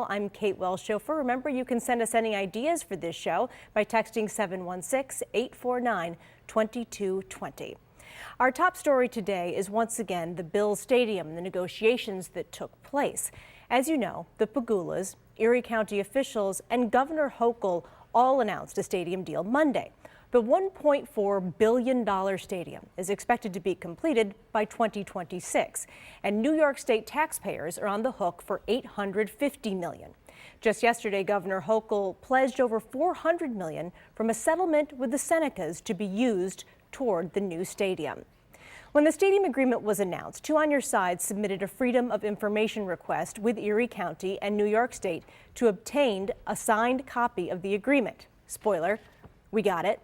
I'm Kate Welsh-Schofer. Remember, you can send us any ideas for this show by texting 716-849-2220. Our top story today is once again the Bills Stadium and the negotiations that took place. As you know, the Pegulas, Erie County officials, and Governor Hochul all announced a stadium deal Monday. The $1.4 billion stadium is expected to be completed by 2026, and New York State taxpayers are on the hook for $850 million. Just yesterday, Governor Hochul pledged over $400 million from a settlement with the Senecas to be used toward the new stadium. When the stadium agreement was announced, Two on Your Side submitted a Freedom of Information request with Erie County and New York State to obtain a signed copy of the agreement. Spoiler, we got it.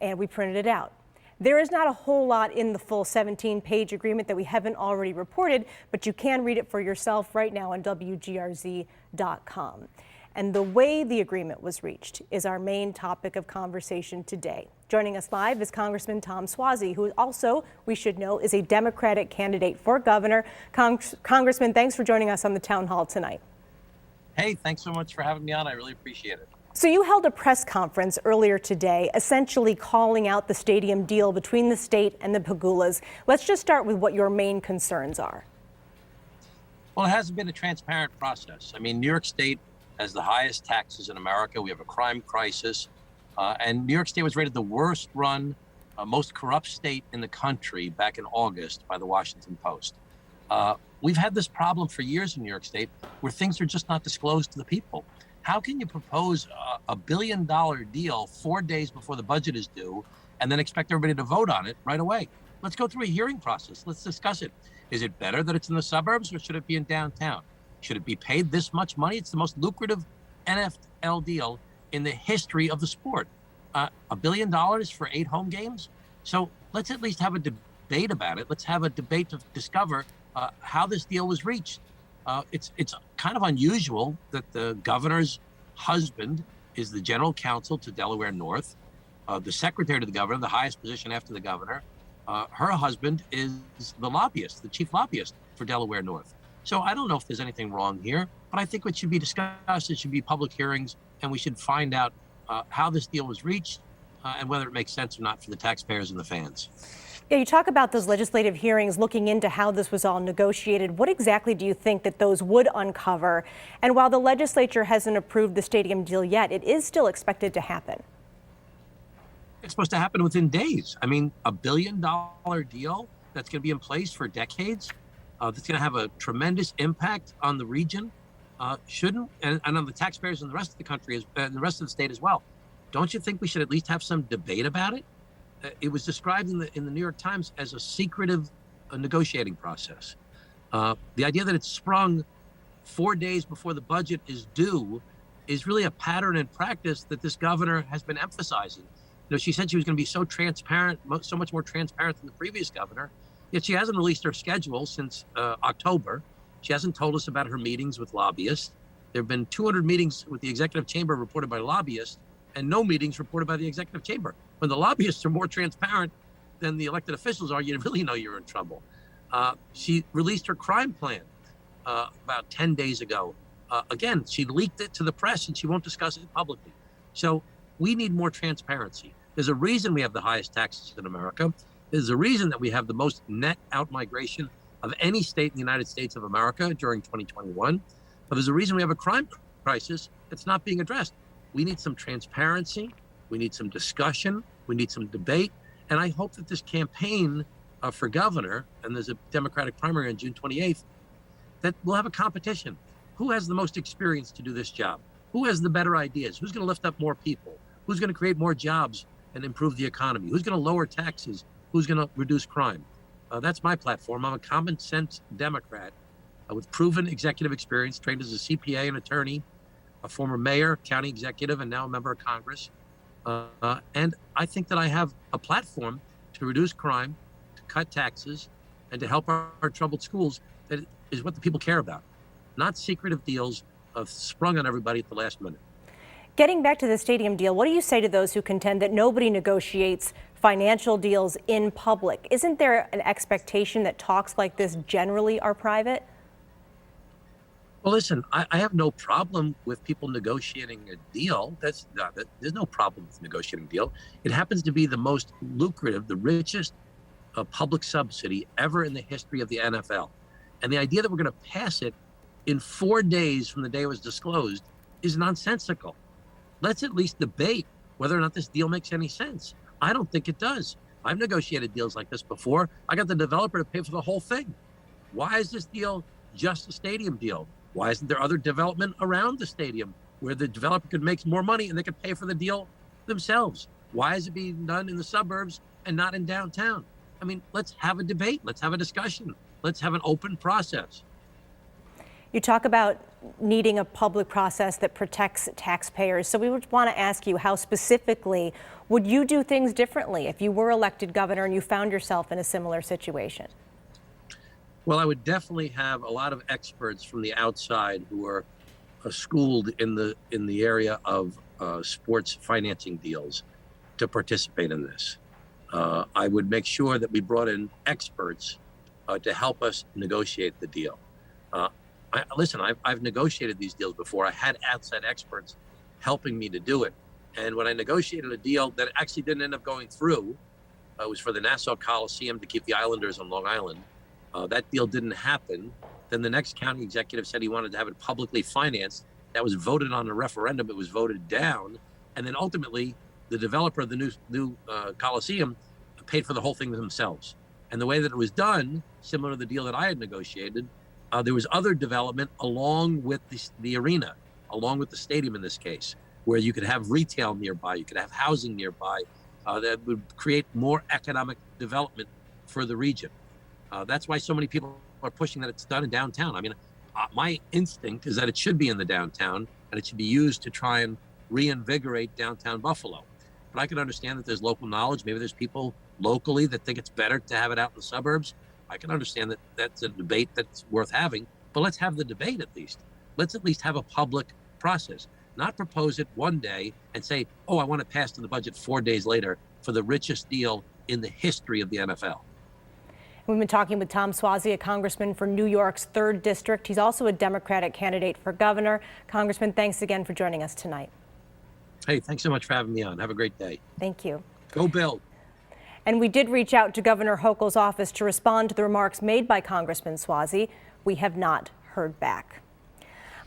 And we printed it out. There is not a whole lot in the full 17-page agreement that we haven't already reported, but you can read it for yourself right now on WGRZ.com. And the way the agreement was reached is our main topic of conversation today. Joining us live is Congressman Tom Suozzi, who also, we should know, is a Democratic candidate for governor. Congressman, thanks for joining us on the town hall tonight. Hey, thanks so much for having me on. I really appreciate it. So you held a press conference earlier today, essentially calling out the stadium deal between the state and the Pegulas. Let's just start with what your main concerns are. Well, it hasn't been a transparent process. I mean, New York State has the highest taxes in America. We have a crime crisis. And New York State was rated the worst run, most corrupt state in the country back in August by the Washington Post. We've had this problem for years in New York State where things are just not disclosed to the people. How can you propose a $1 billion deal 4 days before the budget is due and then expect everybody to vote on it right away? Let's go through a hearing process. Let's discuss it. Is it better that it's in the suburbs or should it be in downtown? Should it be paid this much money? It's the most lucrative NFL deal in the history of the sport. $1 billion for 8 home games? So let's at least have a debate about it. Let's have a debate to discover how this deal was reached. It's kind of unusual that the governor's husband is the general counsel to Delaware North. The secretary to the governor, the highest position after the governor, her husband is the lobbyist, the chief lobbyist for Delaware North. So I don't know if there's anything wrong here, but I think what should be discussed, it should be public hearings, and we should find out how this deal was reached and whether it makes sense or not for the taxpayers and the fans. Yeah, you talk about those legislative hearings looking into how this was all negotiated. What exactly do you think that those would uncover? And while the legislature hasn't approved the stadium deal yet, it is still expected to happen. It's supposed to happen within days. I mean, $1 billion deal that's going to be in place for decades, that's going to have a tremendous impact on the region, and on the taxpayers and the rest of the country and the rest of the state as well. Don't you think we should at least have some debate about it? It was described in the New York Times as a secretive negotiating process. The idea that it's sprung 4 days before the budget is due is really a pattern and practice that this governor has been emphasizing. You know, she said she was going to be so transparent, so much more transparent than the previous governor, yet she hasn't released her schedule since October. She hasn't told us about her meetings with lobbyists. There have been 200 meetings with the executive chamber reported by lobbyists and no meetings reported by the executive chamber. When the lobbyists are more transparent than the elected officials are, you really know you're in trouble. She released her crime plan about 10 days ago. Again, she leaked it to the press and she won't discuss it publicly. So we need more transparency. There's a reason we have the highest taxes in America. There's a reason that we have the most net out-migration of any state in the United States of America during 2021. But there's a reason we have a crime crisis that's not being addressed. We need some transparency. We need some discussion. We need some debate. And I hope that this campaign for governor, and there's a Democratic primary on June 28th, that we'll have a competition. Who has the most experience to do this job? Who has the better ideas? Who's going to lift up more people? Who's going to create more jobs and improve the economy? Who's going to lower taxes? Who's going to reduce crime? That's my platform. I'm a common sense Democrat with proven executive experience, trained as a CPA and attorney, a former mayor, county executive, and now a member of Congress. And I think that I have a platform to reduce crime, to cut taxes, and to help our troubled schools. That is what the people care about, not secretive deals sprung on everybody at the last minute. Getting back to the stadium deal, what do you say to those who contend that nobody negotiates financial deals in public? Isn't there an expectation that talks like this generally are private? Well, listen, I have no problem with people negotiating a deal. There's no problem with negotiating a deal. It happens to be the most lucrative, the richest public subsidy ever in the history of the NFL. And the idea that we're going to pass it in 4 days from the day it was disclosed is nonsensical. Let's at least debate whether or not this deal makes any sense. I don't think it does. I've negotiated deals like this before. I got the developer to pay for the whole thing. Why is this deal just a stadium deal? Why isn't there other development around the stadium where the developer could make more money and they could pay for the deal themselves? Why is it being done in the suburbs and not in downtown? I mean, let's have a debate. Let's have a discussion. Let's have an open process. You talk about needing a public process that protects taxpayers. So we would want to ask you, how specifically would you do things differently if you were elected governor and you found yourself in a similar situation? Well, I would definitely have a lot of experts from the outside who are schooled in the area of sports financing deals to participate in this. I would make sure that we brought in experts to help us negotiate the deal. Listen, I've negotiated these deals before. I had outside experts helping me to do it. And when I negotiated a deal that actually didn't end up going through, it was for the Nassau Coliseum to keep the Islanders on Long Island. That deal didn't happen. Then the next county executive said he wanted to have it publicly financed. That was voted on a referendum. It was voted down. And then ultimately, the developer of the new Coliseum paid for the whole thing themselves. And the way that it was done, similar to the deal that I had negotiated, there was other development along with the arena, along with the stadium in this case, where you could have retail nearby, you could have housing nearby, that would create more economic development for the region. That's why so many people are pushing that it's done in downtown. I mean, my instinct is that it should be in the downtown and it should be used to try and reinvigorate downtown Buffalo. But I can understand that there's local knowledge. Maybe there's people locally that think it's better to have it out in the suburbs. I can understand that that's a debate that's worth having, but let's have the debate at least. Let's at least have a public process, not propose it one day and say, oh, I want to pass to the budget 4 days later for the richest deal in the history of the NFL. We've been talking with Tom Suozzi, a congressman for New York's 3rd District. He's also a Democratic candidate for governor. Congressman, thanks again for joining us tonight. Hey, thanks so much for having me on. Have a great day. Thank you. Go Bill. And we did reach out to Governor Hochul's office to respond to the remarks made by Congressman Suozzi. We have not heard back.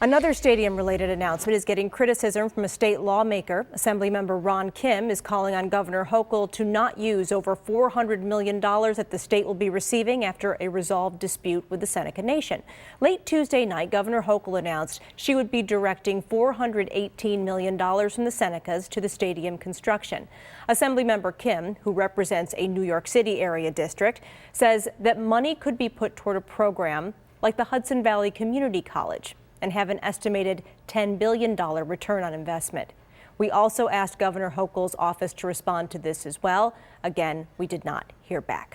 Another stadium-related announcement is getting criticism from a state lawmaker. Assemblymember Ron Kim is calling on Governor Hochul to not use over $400 million that the state will be receiving after a resolved dispute with the Seneca Nation. Late Tuesday night, Governor Hochul announced she would be directing $418 million from the Senecas to the stadium construction. Assemblymember Kim, who represents a New York City area district, says that money could be put toward a program like the Hudson Valley Community College and have an estimated $10 billion return on investment. We also asked Governor Hochul's office to respond to this as well. Again, we did not hear back.